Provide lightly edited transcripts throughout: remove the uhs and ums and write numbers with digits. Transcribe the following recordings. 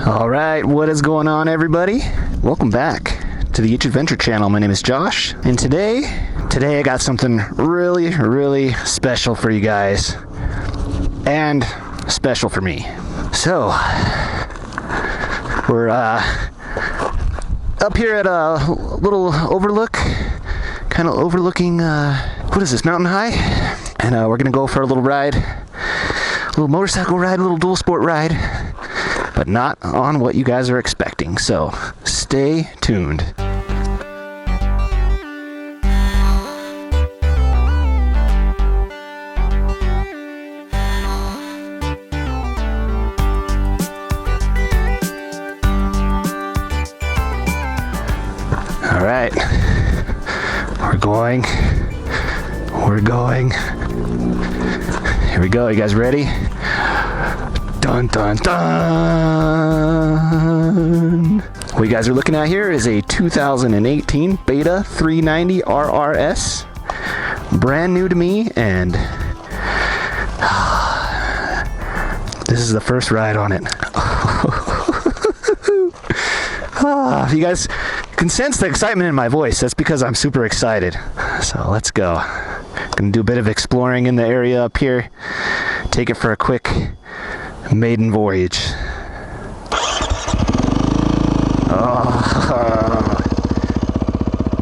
All right, what is going on, everybody? Welcome back to the Each Adventure channel. My name is Josh, and today I got something really special for you guys, and special for me. So we're up here at a little overlook, kind of overlooking what is this, Mountain High, and we're gonna go for a little ride, a little motorcycle ride, a little dual sport ride, but not on what you guys are expecting, so stay tuned. All right, we're going. Here we go, you guys ready? Dun dun dun! What you guys are looking at here is a 2018 Beta 390 RRS. Brand new to me, and this is the first ride on it. You guys can sense the excitement in my voice. That's because I'm super excited. So let's go. Gonna do a bit of exploring in the area up here. Take it for a quick maiden voyage. Oh.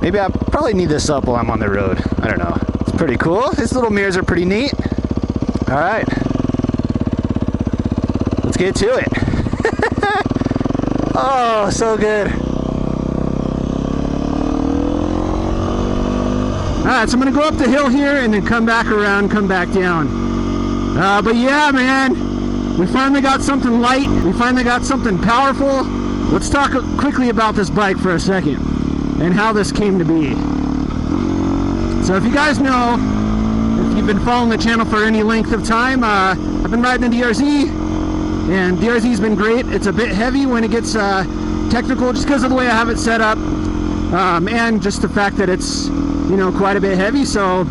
Maybe I probably need this up while I'm on the road. I don't know. It's pretty cool. These little mirrors are pretty neat. All right. Let's get to it. Oh, so good. Alright, so I'm going to go up the hill here and then come back around, come back down. But yeah, man, we finally got something light. We finally got something powerful. Let's talk quickly about this bike for a second and how this came to be. So if you guys know, if you've been following the channel for any length of time, I've been riding a DRZ, and DRZ's been great. It's a bit heavy when it gets technical just because of the way I have it set up, and just the fact that it's, you know, quite a bit heavy. So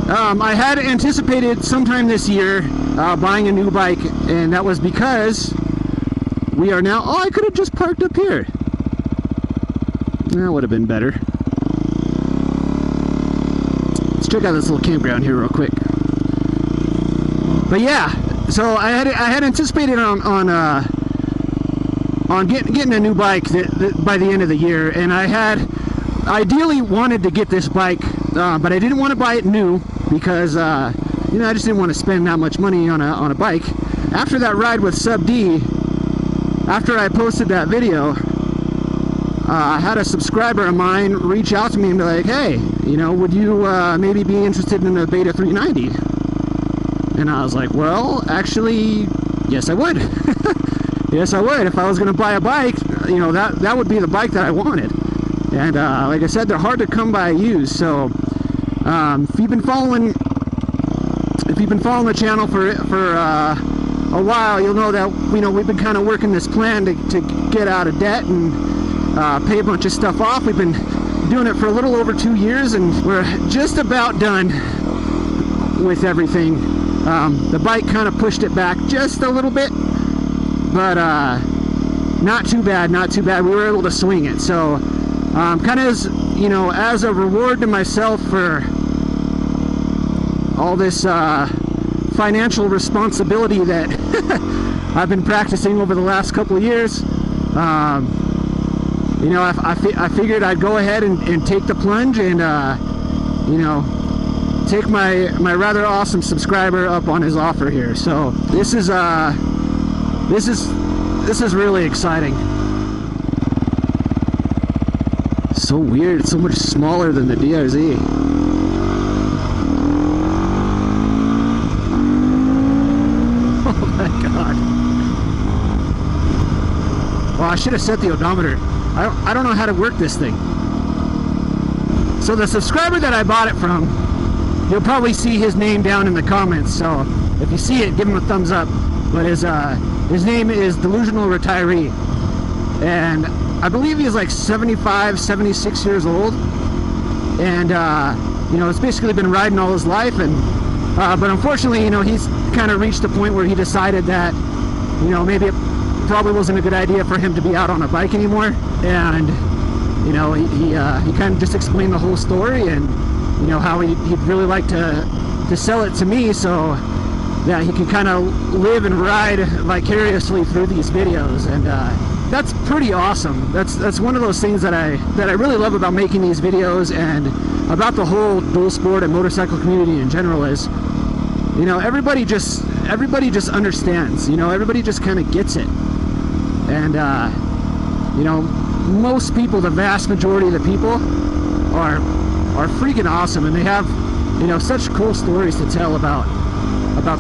I had anticipated sometime this year buying a new bike, and that was because we are now, I could have just parked up here. That would have been better. Let's check out this little campground here real quick. But yeah, so I had anticipated on getting a new bike by the end of the year, and I had ideally wanted to get this bike, but I didn't want to buy it new because you know, I just didn't want to spend that much money on a bike. After that ride with Sub D, after I posted that video, I had a subscriber of mine reach out to me and be like, hey, you know, would you maybe be interested in a Beta 390? And I was like, well, actually, yes I would. Yes I would. If I was going to buy a bike, you know, that would be the bike that I wanted. And like I said, they're hard to come by used. So if you've been following the channel for a while, you'll know that, you know, we've been kind of working this plan to get out of debt and pay a bunch of stuff off. We've been doing it for a little over 2 years, and we're just about done with everything. The bike kind of pushed it back just a little bit, but not too bad, not too bad. We were able to swing it. So kind of as, you know, as a reward to myself for all this financial responsibility that I've been practicing over the last couple of years, you know, I figured I'd go ahead and take the plunge and you know, take my rather awesome subscriber up on his offer here. So this is really exciting. So weird, it's so much smaller than the DRZ. Oh my god. Well, I should have set the odometer. I don't know how to work this thing. So the subscriber that I bought it from, you'll probably see his name down in the comments, so if you see it, give him a thumbs up. But his name is Delusional Retiree, and I believe he's like 75, 76 years old, and you know, it's basically been riding all his life, and but unfortunately, you know, he's kind of reached the point where he decided that, you know, maybe probably wasn't a good idea for him to be out on a bike anymore. And you know, he kind of just explained the whole story, and you know how he'd really like to sell it to me so that he could kind of live and ride vicariously through these videos. And that's pretty awesome. That's one of those things that I really love about making these videos and about the whole dual sport and motorcycle community in general is, you know, everybody just understands. You know, everybody just kind of gets it. And you know, most people, the vast majority of the people are freaking awesome, and they have, you know, such cool stories to tell about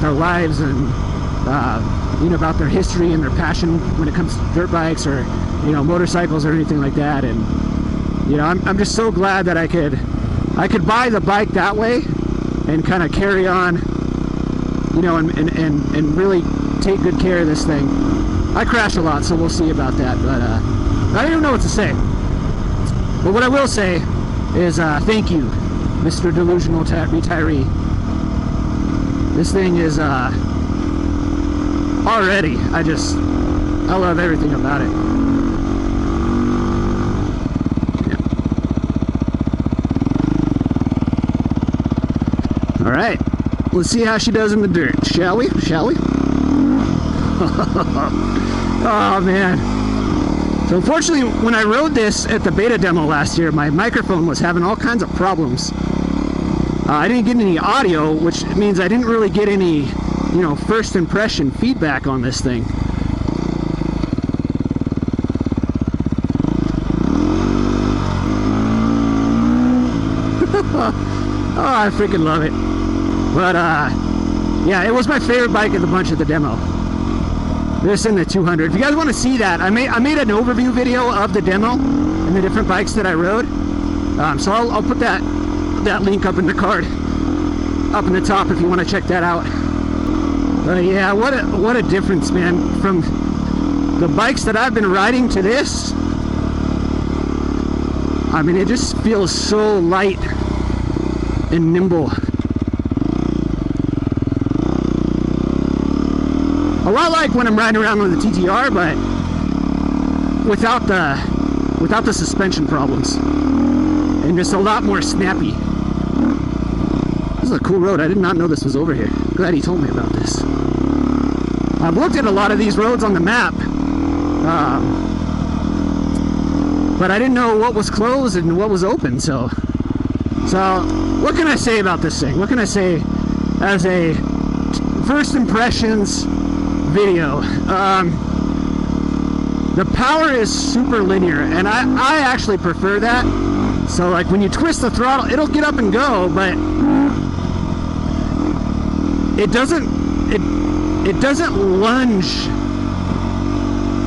their lives and you know, about their history and their passion when it comes to dirt bikes or, you know, motorcycles or anything like that. And you know, I'm just so glad that I could buy the bike that way and kind of carry on, you know, and really take good care of this thing. I crash a lot, so we'll see about that, but I don't even know what to say. But what I will say is thank you, Mr. Delusional Retiree. This thing is already, I love everything about it. Yeah. All right, let's see how she does in the dirt, shall we? Oh man. So unfortunately, when I rode this at the beta demo last year, my microphone was having all kinds of problems. I didn't get any audio, which means I didn't really get any, you know, first impression feedback on this thing. Oh, I freaking love it. But yeah, it was my favorite bike of the bunch at the demo. This in the 200. If you guys want to see that, I made an overview video of the demo and the different bikes that I rode. So I'll put that link up in the card, up in the top, if you want to check that out. But yeah, what a difference, man, from the bikes that I've been riding to this. I mean, it just feels so light and nimble. A lot like when I'm riding around with the TTR, but without the suspension problems, and just a lot more snappy. This is a cool road. I did not know this was over here. Glad he told me about this. I've looked at a lot of these roads on the map, but I didn't know what was closed and what was open. So what can I say about this thing? What can I say as a first impressions video? The power is super linear, and I actually prefer that. So like when you twist the throttle, it'll get up and go, but it doesn't lunge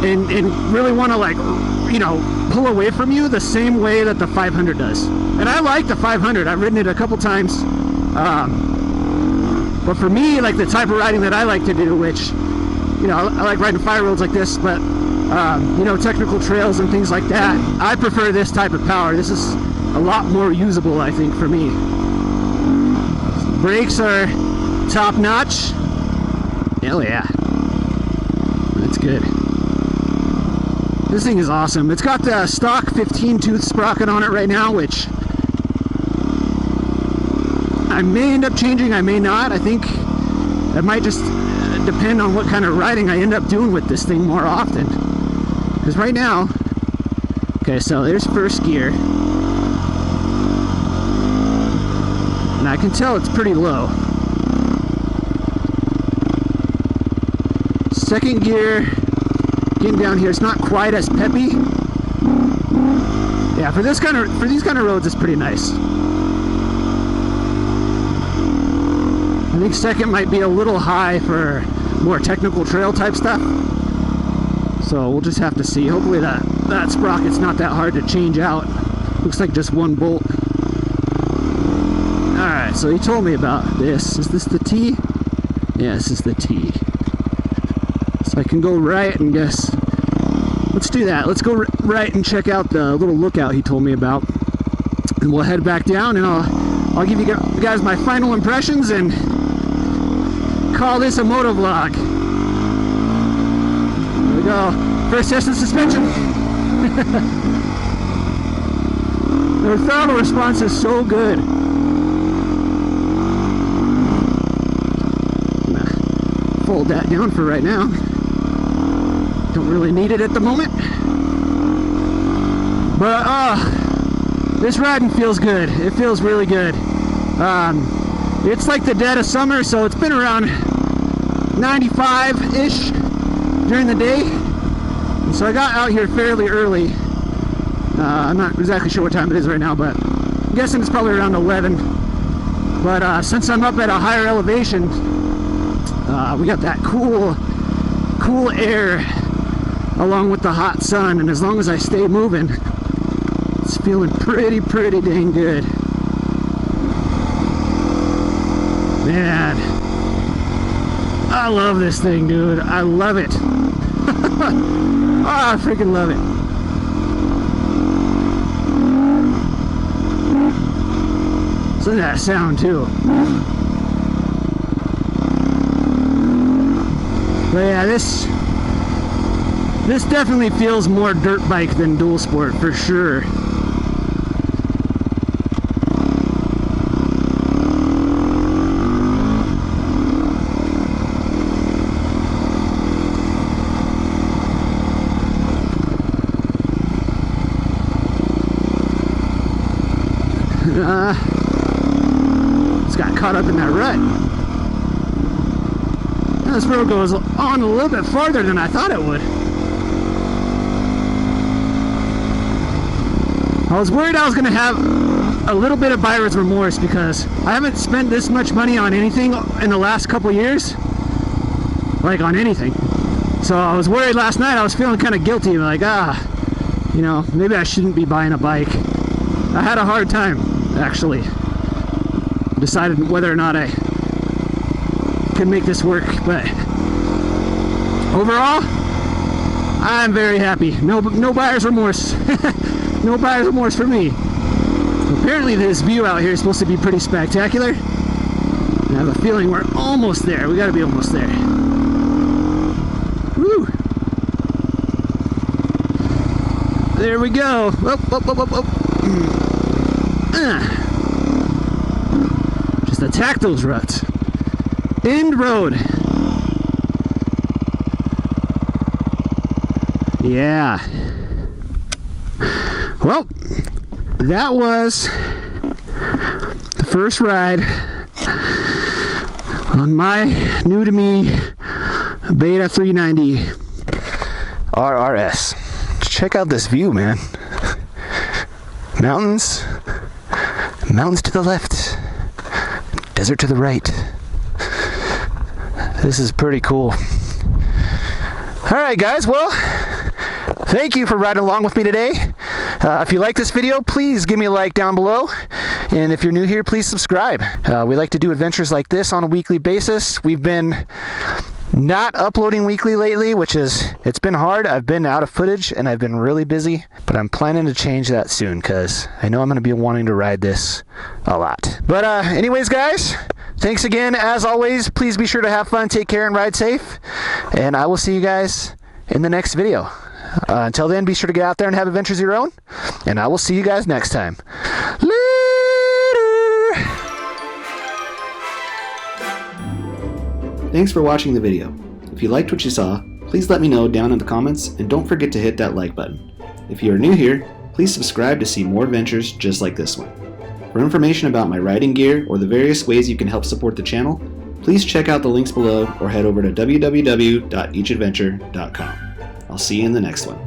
and really want to, like, you know, pull away from you the same way that the 500 does. And I like the 500. I've ridden it a couple times, but for me, like the type of riding that I like to do, which, you know, I like riding fire roads like this, but you know, technical trails and things like that, I prefer this type of power. This is a lot more usable, I think, for me. Brakes are top notch. Hell yeah, that's good. This thing is awesome. It's got the stock 15 tooth sprocket on it right now, which I may end up changing, I may not. I think it might just depend on what kind of riding I end up doing with this thing more often. Because right now, okay, so there's first gear, and I can tell it's pretty low. Second gear, getting down here, it's not quite as peppy. Yeah, for these kind of roads, it's pretty nice. I think second might be a little high for more technical trail type stuff. So we'll just have to see. Hopefully that sprocket's not that hard to change out. Looks like just one bolt. Alright, so he told me about this. Is this the T? Yeah, this is the T. So I can go right and guess. Let's do that. Let's go right and check out the little lookout he told me about. And we'll head back down, and I'll give you guys my final impressions and call this a motovlog. Here we go. First test of suspension. Their throttle response is so good. Fold that down for right now. Don't really need it at the moment. But this riding feels good. It feels really good. It's like the dead of summer, so it's been around 95-ish during the day. And so I got out here fairly early. I'm not exactly sure what time it is right now, but I'm guessing it's probably around 11. But since I'm up at a higher elevation, we got that cool air along with the hot sun, and as long as I stay moving, it's feeling pretty dang good. Man, I love this thing, dude. I love it. Oh, I freaking love it. Listen to that sound too. But yeah, this definitely feels more dirt bike than dual sport for sure. Just got caught up in that rut. This road goes on a little bit farther than I thought it would. I was worried I was going to have a little bit of buyer's remorse because I haven't spent this much money on anything in the last couple years. Like on anything. So I was worried last night. I was feeling kind of guilty. Like, you know, maybe I shouldn't be buying a bike. I had a hard time, actually. Decided whether or not I could make this work, but overall, I'm very happy. No buyer's remorse. No buyer's remorse for me. So apparently this view out here is supposed to be pretty spectacular. I have a feeling we're almost there. We gotta be almost there. Woo! There we go. Just attack those ruts. End road. Yeah. Well, that was the first ride on my new to me Beta 390 RRS. Check out this view, man. Mountains to the left, desert to the right. This is pretty cool. Alright guys, well, thank you for riding along with me today. If you like this video, please give me a like down below. And if you're new here, please subscribe. We like to do adventures like this on a weekly basis. We've been not uploading weekly lately, it's been hard. I've been out of footage and I've been really busy, but I'm planning to change that soon because I know I'm going to be wanting to ride this a lot. But anyways guys, thanks again. As always, please be sure to have fun, take care, and ride safe. And I will see you guys in the next video. Until then, be sure to get out there and have adventures of your own. And I will see you guys next time. Later! Thanks for watching the video. If you liked what you saw, please let me know down in the comments, and don't forget to hit that like button. If you are new here, please subscribe to see more adventures just like this one. For information about my riding gear or the various ways you can help support the channel, please check out the links below or head over to www.eachadventure.com. I'll see you in the next one.